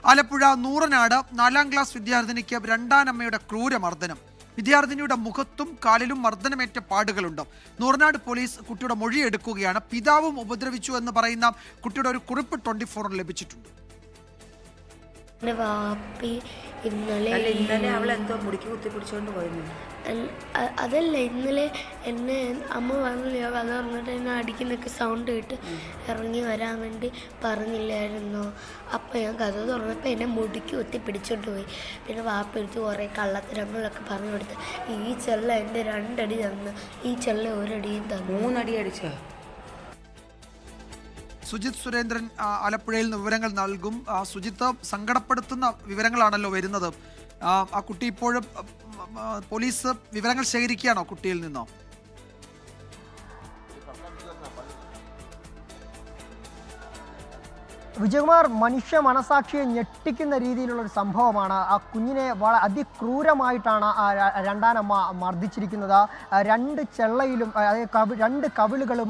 Alappuzha Nooranad 4ാം class വിദ്യാർത്ഥിനിക്ക് രണ്ടാനമ്മയുടെ ക്രൂരമർദ്ദനം. വിദ്യാർത്ഥിനിയുടെ മുഖത്തും കാലിലും മർദ്ദനമേറ്റ പാടുകളുണ്ട്. Nooranad police കുട്ടിയുടെ മൊഴിയെടുക്കുകയാണ്. പിതാവും ഉപദ്രവിച്ചു എന്ന് പറയുന്ന കുട്ടിയുടെ ഒരു കുറിപ്പ് 24 ലഭിച്ചിട്ടുണ്ട്. ഇന്നലെ അവൾ എന്തോ മുടിക്ക് കുത്തി പിടിച്ചോണ്ട് പോയിരുന്നു. അതല്ല, ഇന്നലെ എന്നെ അമ്മ പറഞ്ഞില്ല, വന്ന് പറഞ്ഞിട്ട് എന്നെ അടിക്കുന്നൊക്കെ സൗണ്ട് കേട്ട് ഇറങ്ങി വരാൻ വേണ്ടി പറഞ്ഞില്ലായിരുന്നോ. അപ്പം ഞാൻ കഥ തുറന്നപ്പോൾ എന്നെ മുടിക്ക് കുത്തി പിടിച്ചോണ്ട് പോയി. പിന്നെ വാപ്പ എടുത്ത് കുറേ കള്ളത്തരങ്ങളൊക്കെ പറഞ്ഞു കൊടുത്ത്. ഈ ചെള്ള എൻ്റെ 2 അടി തന്നു, ഈ ചെള്ള 1 അടിയും തന്നു. 3 അടി അടിച്ചോ? സുജിത് സുരേന്ദ്രൻ ആലപ്പുഴയിൽ നിന്ന് വിവരങ്ങൾ നൽകും. സുജിത്ത്, സങ്കടപ്പെടുത്തുന്ന വിവരങ്ങളാണല്ലോ വരുന്നത്. ആ കുട്ടി ഇപ്പോഴും പോലീസ് വിവരങ്ങൾ ശേഖരിക്കുകയാണോ കുട്ടിയിൽ നിന്നോ? വിജയകുമാർ, മനുഷ്യ മനസാക്ഷിയെ ഞെട്ടിക്കുന്ന രീതിയിലുള്ളൊരു സംഭവമാണ്. ആ കുഞ്ഞിനെ അതിക്രൂരമായിട്ടാണ് ആ രണ്ടാനമ്മ മർദ്ദിച്ചിരിക്കുന്നത്. 2 ചെള്ളയിലും 2 കവിളുകളും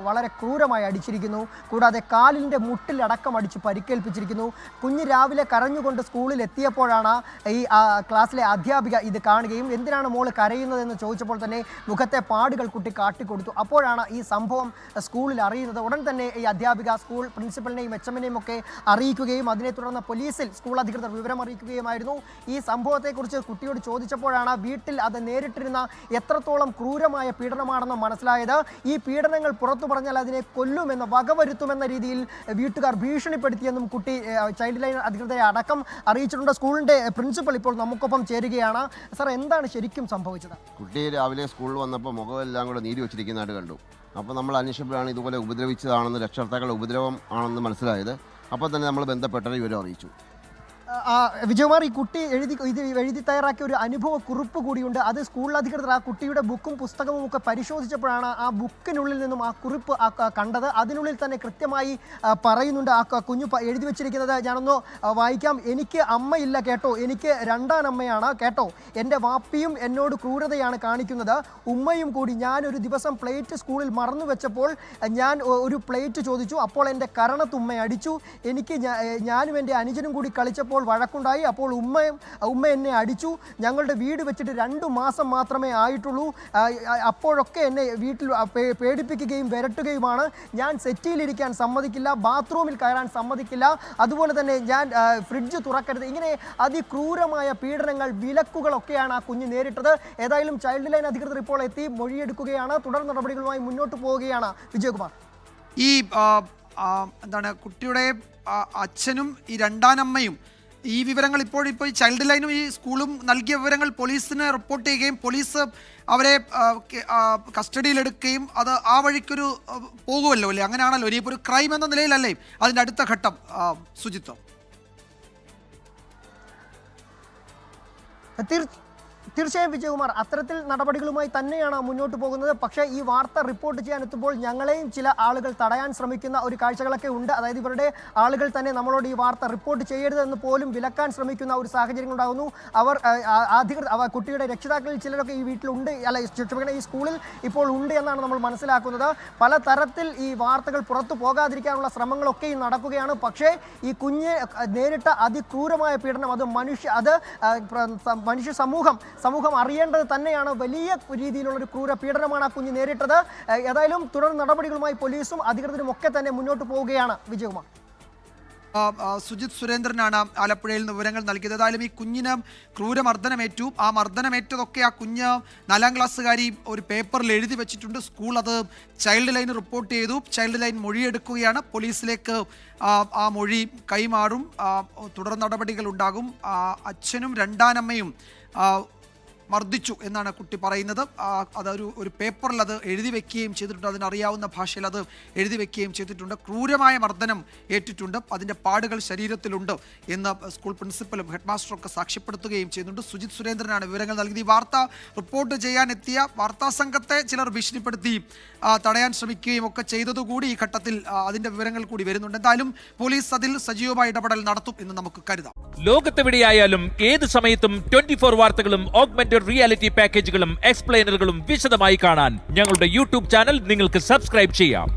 വളരെ ക്രൂരമായി അടിച്ചിരിക്കുന്നു. കൂടാതെ കാലിൻ്റെ മുട്ടിലടക്കം അടിച്ച് പരിക്കേൽപ്പിച്ചിരിക്കുന്നു. കുഞ്ഞ് രാവിലെ കരഞ്ഞുകൊണ്ട് സ്കൂളിൽ എത്തിയപ്പോഴാണ് ഈ ക്ലാസ്സിലെ അധ്യാപിക ഇത് കാണുകയും എന്തിനാണ് മോള് കരയുന്നതെന്ന് ചോദിച്ചപ്പോൾ തന്നെ മുഖത്തെ പാടുകൾ കുട്ടി കാട്ടിക്കൊടുത്തു. അപ്പോഴാണ് ഈ സംഭവം സ്കൂളിൽ അറിയുന്നത്. ഉടൻ തന്നെ ഈ അധ്യാപിക സ്കൂൾ പ്രിൻസിപ്പലിനെയും HM ഒക്കെ അറിയിക്കുകയും അതിനെ തുടർന്ന് പോലീസിൽ സ്കൂൾ അധികൃതർ വിവരം അറിയിക്കുകയുമായിരുന്നു. ഈ സംഭവത്തെക്കുറിച്ച് കുട്ടിയോട് ചോദിച്ചപ്പോഴാണ് വീട്ടിൽ അത് നേരിട്ടിരുന്ന എത്രത്തോളം ക്രൂരമായ പീഡനമാണെന്ന് മനസ്സിലായത്. ഈ പീഡനങ്ങൾ പുറത്തു പറഞ്ഞാൽ അതിനെ കൊല്ലുമെന്ന്, വകവരുത്തുമെന്ന രീതിയിൽ വീട്ടുകാർ ഭീഷണിപ്പെടുത്തിയെന്നും കുട്ടി ചൈൽഡ് ലൈൻ അധികൃതരെ അടക്കം അറിയിച്ചിട്ടുണ്ട്. സ്കൂളിൻ്റെ പ്രിൻസിപ്പൽ ഇപ്പോൾ നമുക്കൊപ്പം ചേരുകയാണ്. സാർ, എന്താണ് ശരിക്കും സംഭവിച്ചത്? കുട്ടി രാവിലെ സ്കൂളിൽ വന്നപ്പോൾ മുഖമെല്ലാം കൂടെ നീരി വെച്ചിരിക്കുന്നതായിട്ട് കണ്ടു. അപ്പോൾ നമ്മൾ അന്വേഷിച്ചപ്പോഴാണ് ഇതുപോലെ ഉപദ്രവിച്ചതാണെന്ന്, രക്ഷകർത്താക്കളുടെ ഉപദ്രവം ആണെന്ന് മനസ്സിലായത്. അപ്പോൾ തന്നെ നമ്മൾ ബന്ധപ്പെട്ടവരെ വിവരം അറിയിച്ചു. വിജയകുമാർ, ഈ കുട്ടി എഴുതി തയ്യാറാക്കിയ ഒരു അനുഭവ കുറിപ്പ് കൂടിയുണ്ട്. അത് സ്കൂൾ അധികൃതർ ആ കുട്ടിയുടെ ബുക്കും പുസ്തകവും ഒക്കെ പരിശോധിച്ചപ്പോഴാണ് ആ ബുക്കിനുള്ളിൽ നിന്നും ആ കുറിപ്പ് കണ്ടത്. അതിനുള്ളിൽ തന്നെ കൃത്യമായി പറയുന്നുണ്ട്. ആ കുഞ്ഞു എഴുതി വെച്ചിരിക്കുന്നത് ഞാനൊന്ന് വായിക്കാം. എനിക്ക് അമ്മയില്ല കേട്ടോ, എനിക്ക് രണ്ടാനമ്മയാണ് കേട്ടോ. എൻ്റെ വാപ്പിയും എന്നോട് ക്രൂരതയാണ് കാണിക്കുന്നത്, ഉമ്മയും കൂടി. ഞാനൊരു ദിവസം പ്ലേറ്റ് സ്കൂളിൽ മറന്നു വെച്ചപ്പോൾ ഞാൻ ഒരു പ്ലേറ്റ് ചോദിച്ചു. അപ്പോൾ എൻ്റെ കരണത്തുമ്മ അടിച്ചു. ഞാനും എൻ്റെ അനുജനും കൂടി കളിച്ചപ്പോൾ വഴക്കുണ്ടായി. അപ്പോൾ ഉമ്മ എന്നെ അടിച്ചു. ഞങ്ങളുടെ വീട് വെച്ചിട്ട് 2 മാസം മാത്രമേ ആയിട്ടുള്ളൂ. അപ്പോഴൊക്കെ എന്നെ വീട്ടിൽ പേടിപ്പിക്കുകയും വിരട്ടുകയുമാണ്. ഞാൻ സെറ്റിയിലിരിക്കാൻ സമ്മതിക്കില്ല, ബാത്റൂമിൽ കയറാൻ സമ്മതിക്കില്ല, അതുപോലെ തന്നെ ഞാൻ ഫ്രിഡ്ജ് തുറക്കരുത്. ഇങ്ങനെ അതിക്രൂരമായ പീഡനങ്ങൾ, വിലക്കുകളൊക്കെയാണ് ആ കുഞ്ഞ് നേരിട്ടത്. ഏതായാലും ചൈൽഡ് ലൈൻ അധികൃതർ ഇപ്പോൾ എത്തി മൊഴിയെടുക്കുകയാണ്. തുടർ നടപടികളുമായി മുന്നോട്ട് പോവുകയാണ്. വിജയകുമാർ, ഈ എന്താണ് കുട്ടിയുടെ അച്ഛനും ഈ രണ്ടാനമ്മയും ഈ വിവരങ്ങൾ ഇപ്പോൾ ഈ ചൈൽഡ് ലൈനും ഈ സ്കൂളും നൽകിയ വിവരങ്ങൾ പോലീസിന് റിപ്പോർട്ട് ചെയ്യുകയും പോലീസ് അവരെ കസ്റ്റഡിയിലെടുക്കുകയും അത് ആ വഴിക്കൊരു പോകുമല്ലോ അല്ലേ? അങ്ങനെയാണല്ലോ ഇനിയിപ്പോൾ ഒരു ക്രൈം എന്ന നിലയിലല്ലേ അതിൻ്റെ അടുത്ത ഘട്ടം സുജിത്ത്? തീർച്ചയായും വിജയകുമാർ, അത്തരത്തിൽ നടപടികളുമായി തന്നെയാണ് മുന്നോട്ട് പോകുന്നത്. പക്ഷേ ഈ വാർത്ത റിപ്പോർട്ട് ചെയ്യാൻ എത്തുമ്പോൾ ഞങ്ങളെയും ചില ആളുകൾ തടയാൻ ശ്രമിക്കുന്ന ഒരു കാഴ്ചകളൊക്കെ ഉണ്ട്. അതായത് ഇവരുടെ ആളുകൾ തന്നെ നമ്മളോട് ഈ വാർത്ത റിപ്പോർട്ട് ചെയ്യരുതെന്ന് പോലും വിലക്കാൻ ശ്രമിക്കുന്ന ഒരു സാഹചര്യം ഉണ്ടാകുന്നു. കുട്ടിയുടെ രക്ഷിതാക്കളിൽ ചിലരൊക്കെ ഈ വീട്ടിലുണ്ട്, ഈ സ്കൂളിൽ ഇപ്പോൾ ഉണ്ട് എന്നാണ് നമ്മൾ മനസ്സിലാക്കുന്നത്. പല തരത്തിൽ ഈ വാർത്തകൾ പുറത്തു പോകാതിരിക്കാനുള്ള ശ്രമങ്ങളൊക്കെയും നടക്കുകയാണ്. പക്ഷേ ഈ കുഞ്ഞ് നേരിട്ട അതിക്രൂരമായ പീഡനം അത് മനുഷ്യ സമൂഹം അറിയേണ്ടത് തന്നെയാണ്. വലിയ രീതിയിലുള്ളൊരു ക്രൂര പീഡനമാണ് ആ കുഞ്ഞ് നേരിട്ടത്. ഏതായാലും തുടർ നടപടികളുമായി പോലീസും അധികൃതരും ഒക്കെ തന്നെ മുന്നോട്ട് പോവുകയാണ്. വിജയകുമാർ, സുജിത് സുരേന്ദ്രനാണ് ആലപ്പുഴയിൽ നിന്ന് വിവരങ്ങൾ നൽകിയത്. ഏതായാലും ഈ കുഞ്ഞിന് ക്രൂരമർദ്ദനമേറ്റു. ആ മർദ്ദനമേറ്റതൊക്കെ ആ കുഞ്ഞ് 4ാം ക്ലാസ്സുകാരി ഒരു പേപ്പറിൽ എഴുതി വെച്ചിട്ടുണ്ട്. സ്കൂൾ അത് ചൈൽഡ് ലൈൻ റിപ്പോർട്ട് ചെയ്തു. ചൈൽഡ് ലൈൻ മൊഴിയെടുക്കുകയാണ്. പോലീസിലേക്ക് ആ മൊഴി കൈമാറും. തുടർ നടപടികൾ ഉണ്ടാകും. അച്ഛനും രണ്ടാനമ്മയും മർദ്ദിച്ചു എന്നാണ് കുട്ടി പറയുന്നത്. അതൊരു പേപ്പറിൽ അത് എഴുതി വെക്കുകയും ചെയ്തിട്ടുണ്ട്. അതിനറിയാവുന്ന ഭാഷയിൽ അത് എഴുതി വെക്കുകയും ചെയ്തിട്ടുണ്ട്. ക്രൂരമായ മർദ്ദനം ഏറ്റിട്ടുണ്ട്, അതിൻ്റെ പാടുകൾ ശരീരത്തിലുണ്ട് എന്ന് സ്കൂൾ പ്രിൻസിപ്പലും ഹെഡ് മാസ്റ്ററും ഒക്കെ സാക്ഷ്യപ്പെടുത്തുകയും ചെയ്യുന്നുണ്ട്. സുജിത് സുരേന്ദ്രനാണ് വിവരങ്ങൾ നൽകിയത്. ഈ വാർത്ത റിപ്പോർട്ട് ചെയ്യാനെത്തിയ വാർത്താ സംഘത്തെ ചിലർ ഭീഷണിപ്പെടുത്തി തടയാൻ ശ്രമിക്കുകയും ഒക്കെ ചെയ്തതുകൂടി ഈ ഘട്ടത്തിൽ അതിൻ്റെ വിവരങ്ങൾ കൂടി വരുന്നുണ്ട്. എന്തായാലും പോലീസ് അതിൽ സജീവമായ ഇടപെടൽ നടത്തും എന്ന് നമുക്ക് കരുതാം. ലോകത്തെവിടെയായാലും ഏത് സമയത്തും 24 വാർത്തകളും ഓഗ്മെന്റഡ് റിയാലിറ്റി പാക്കേജുകളും എക്സ്പ്ലെയിനറുകളും വിശദമായി കാണാൻ ഞങ്ങളുടെ യൂട്യൂബ് ചാനൽ നിങ്ങൾക്ക് സബ്സ്ക്രൈബ് ചെയ്യാം.